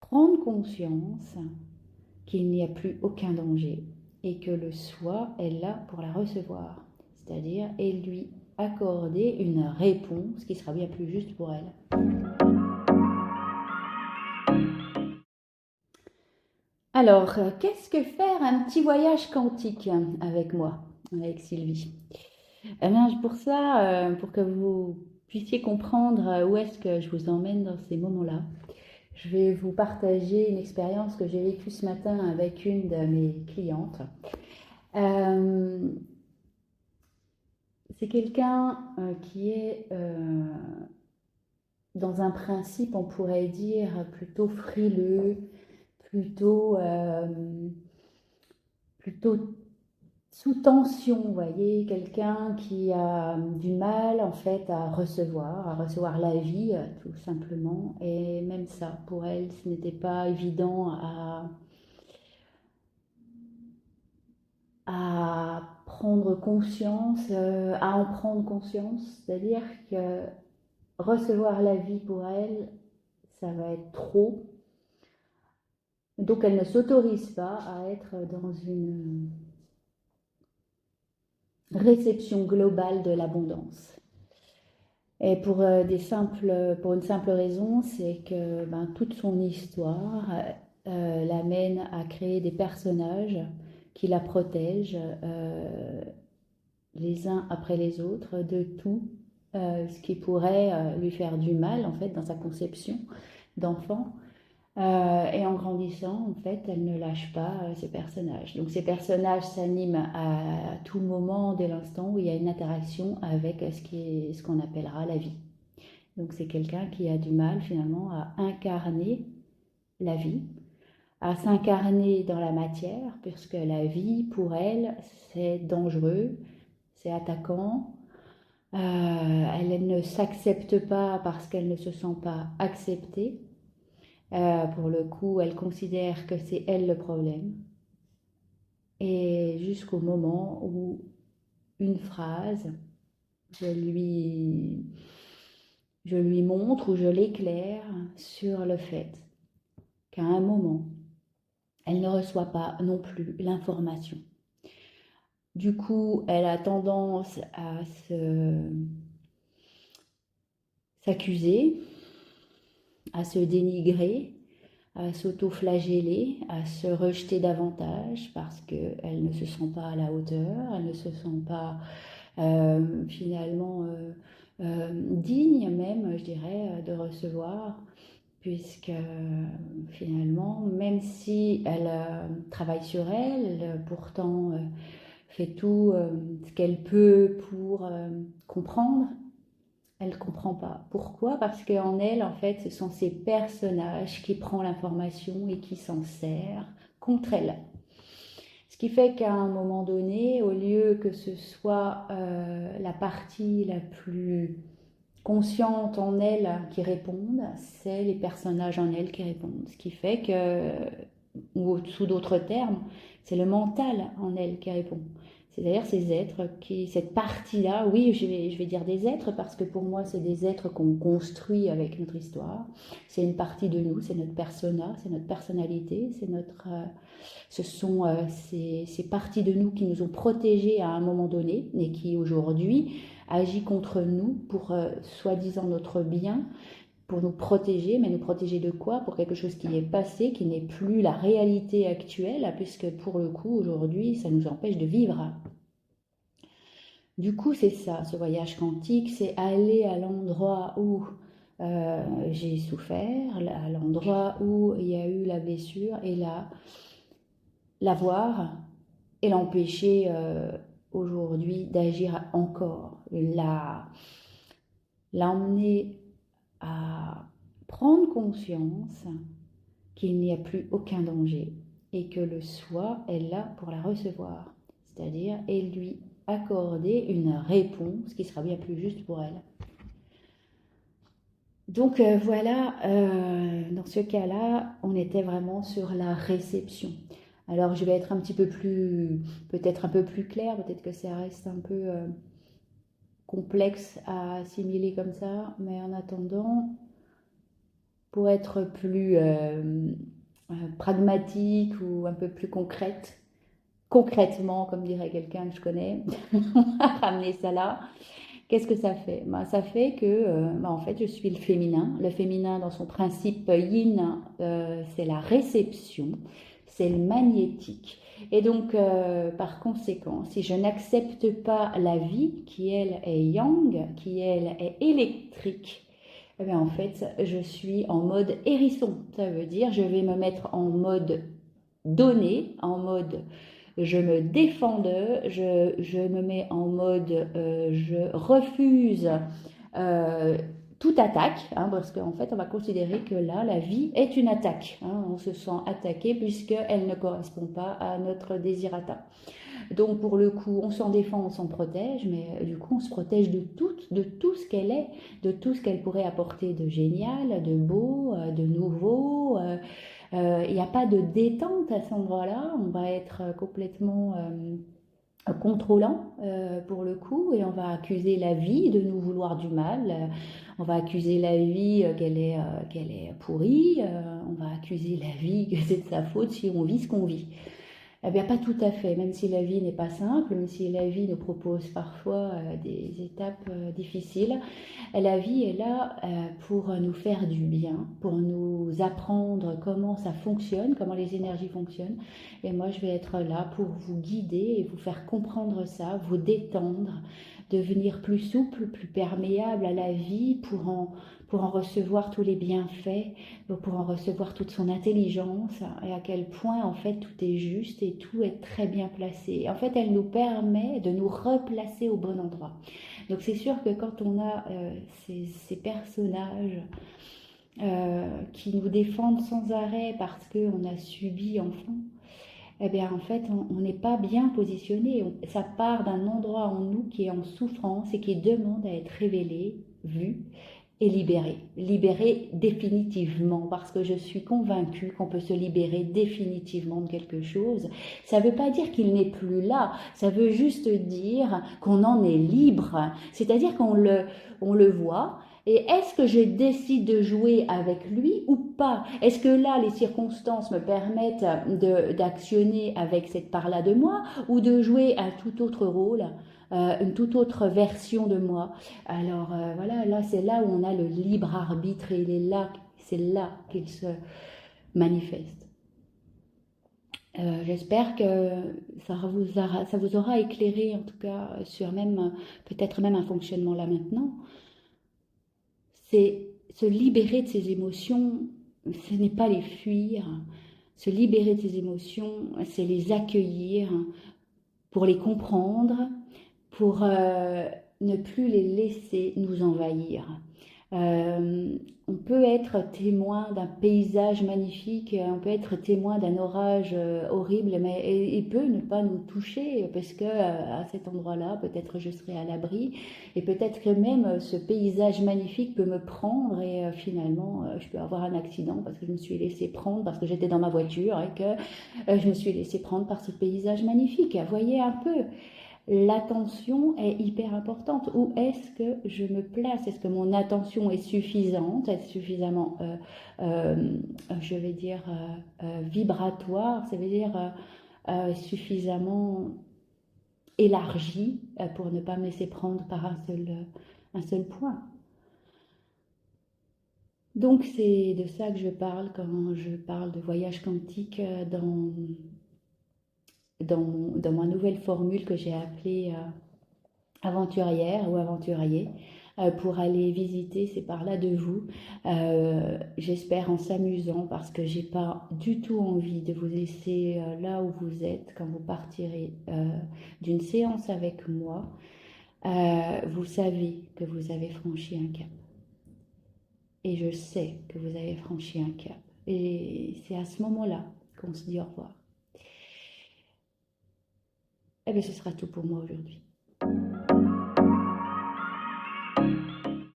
prendre conscience qu'il n'y a plus aucun danger et que le soi est là pour la recevoir, c'est-à-dire et lui accorder une réponse qui sera bien plus juste pour elle. Alors, qu'est-ce que faire un petit voyage quantique avec moi, avec Sylvie? Eh bien, pour ça, pour que vous puissiez comprendre où est-ce que je vous emmène dans ces moments-là, je vais vous partager une expérience que j'ai vécue ce matin avec une de mes clientes. C'est quelqu'un qui est dans un principe, on pourrait dire, plutôt frileux, plutôt, plutôt sous tension, vous voyez, quelqu'un qui a du mal en fait à recevoir la vie tout simplement. Et même ça, pour elle, ce n'était pas évident à prendre conscience, à en prendre conscience, c'est-à-dire que recevoir la vie pour elle, ça va être trop. Donc elle ne s'autorise pas à être dans une réception globale de l'abondance. Et pour une simple raison, c'est que toute son histoire l'amène à créer des personnages qui la protègent les uns après les autres de tout ce qui pourrait lui faire du mal en fait dans sa conception d'enfant. Et en grandissant, en fait, elle ne lâche pas ces personnages. Donc ces personnages s'animent à tout moment dès l'instant où il y a une interaction avec ce qu'on appellera la vie. Donc c'est quelqu'un qui a du mal finalement à incarner la vie, à s'incarner dans la matière, puisque la vie, pour elle, c'est dangereux, c'est attaquant. Elle ne s'accepte pas parce qu'elle ne se sent pas acceptée. Pour le coup, elle considère que c'est elle le problème. Et jusqu'au moment où une phrase, je lui montre ou je l'éclaire sur le fait qu'à un moment, elle ne reçoit pas non plus l'information. Du coup, elle a tendance à s'accuser, à se dénigrer, à s'auto-flageller, à se rejeter davantage parce qu'elle ne se sent pas à la hauteur, elle ne se sent pas finalement digne même, je dirais, de recevoir, puisque finalement, même si elle travaille sur elle, pourtant fait tout ce qu'elle peut pour comprendre, elle ne comprend pas. Pourquoi? Parce qu'en elle, en fait, ce sont ces personnages qui prennent l'information et qui s'en servent contre elle. Ce qui fait qu'à un moment donné, au lieu que ce soit la partie la plus consciente en elle qui répondent, c'est les personnages en elle qui répondent. Ce qui fait que, ou sous d'autres termes, c'est le mental en elle qui répond. C'est-à-dire ces êtres, cette partie-là, oui, je vais dire des êtres parce que pour moi, c'est des êtres qu'on construit avec notre histoire. C'est une partie de nous, c'est notre persona, c'est notre personnalité, ce sont ces parties de nous qui nous ont protégés à un moment donné et qui aujourd'hui agit contre nous pour soi-disant notre bien, pour nous protéger, mais nous protéger de quoi? Pour quelque chose qui est passé, qui n'est plus la réalité actuelle, puisque pour le coup, aujourd'hui, ça nous empêche de vivre. Du coup, c'est ça, ce voyage quantique, c'est aller à l'endroit où j'ai souffert, à l'endroit où il y a eu la blessure, et là, la voir et l'empêcher aujourd'hui d'agir encore, l'emmener à prendre conscience qu'il n'y a plus aucun danger et que le soi est là pour la recevoir, c'est-à-dire et lui accorder une réponse qui sera bien plus juste pour elle. Donc voilà, dans ce cas-là, on était vraiment sur la réception. Alors je vais être un petit peu plus, peut-être un peu plus claire, peut-être que ça reste un peu complexe à assimiler comme ça, mais en attendant, pour être plus pragmatique ou un peu plus concrète, concrètement, comme dirait quelqu'un que je connais, on va ramener ça là. Qu'est-ce que ça fait? Ben, ça fait que, en fait, je suis le féminin. Le féminin, dans son principe yin, c'est la réception, c'est le magnétique. Et donc, par conséquent, si je n'accepte pas la vie, qui elle est yang, qui elle est électrique, eh bien, en fait, je suis en mode hérisson. Ça veut dire, je vais me mettre en mode donné, en mode je me défends d'eux, je me mets en mode je refuse euh, toute attaque, hein, parce qu'en fait on va considérer que là la vie est une attaque, hein, on se sent attaqué puisqu'elle ne correspond pas à notre désirata. Donc pour le coup on s'en défend, on s'en protège, mais du coup on se protège de tout ce qu'elle est, de tout ce qu'elle pourrait apporter de génial, de beau, de nouveau. Il n'y a pas de détente à cet endroit-là, on va être complètement contrôlant pour le coup et on va accuser la vie de nous vouloir du mal, on va accuser la vie qu'elle est pourrie, on va accuser la vie que c'est de sa faute si on vit ce qu'on vit. Eh bien, pas tout à fait, même si la vie n'est pas simple, même si la vie nous propose parfois des étapes difficiles, la vie est là pour nous faire du bien, pour nous apprendre comment ça fonctionne, comment les énergies fonctionnent. Et moi, je vais être là pour vous guider et vous faire comprendre ça, vous détendre, devenir plus souple, plus perméable à la vie pour en recevoir tous les bienfaits, pour en recevoir toute son intelligence et à quel point en fait tout est juste et tout est très bien placé. En fait, elle nous permet de nous replacer au bon endroit. Donc c'est sûr que quand on a ces personnages qui nous défendent sans arrêt parce qu'on a subi enfant, eh bien en fait on n'est pas bien positionné. Ça part d'un endroit en nous qui est en souffrance et qui demande à être révélé, vu et libéré. Libéré définitivement, parce que je suis convaincue qu'on peut se libérer définitivement de quelque chose. Ça ne veut pas dire qu'il n'est plus là, ça veut juste dire qu'on en est libre. C'est-à-dire on le voit. Et est-ce que je décide de jouer avec lui ou pas? Est-ce que là, les circonstances me permettent d'actionner avec cette part-là de moi ou de jouer un tout autre rôle, une toute autre version de moi? Alors voilà, là c'est là où on a le libre arbitre et c'est là qu'il se manifeste. J'espère que ça vous aura éclairé en tout cas sur même peut-être même un fonctionnement là maintenant. C'est se libérer de ses émotions, ce n'est pas les fuir. Se libérer de ses émotions, c'est les accueillir pour les comprendre, pour ne plus les laisser nous envahir. On peut être témoin d'un paysage magnifique, on peut être témoin d'un orage horrible, mais il peut ne pas nous toucher parce que à cet endroit-là, peut-être je serai à l'abri et peut-être que même ce paysage magnifique peut me prendre et finalement je peux avoir un accident parce que je me suis laissé prendre, parce que j'étais dans ma voiture et que je me suis laissé prendre par ce paysage magnifique. Voyez un peu. L'attention est hyper importante. Où est-ce que je me place? Est-ce que mon attention est suffisante? Est-ce suffisamment, je vais dire, vibratoire? Ça veut dire suffisamment élargie pour ne pas me laisser prendre par un seul point. Donc c'est de ça que je parle quand je parle de voyage quantique dans ma nouvelle formule que j'ai appelée aventurière ou aventurier pour aller visiter ces parts-là de vous. J'espère en s'amusant parce que j'ai pas du tout envie de vous laisser là où vous êtes quand vous partirez d'une séance avec moi. Vous savez que vous avez franchi un cap. Et je sais que vous avez franchi un cap. Et c'est à ce moment-là qu'on se dit au revoir. Eh bien, ce sera tout pour moi aujourd'hui.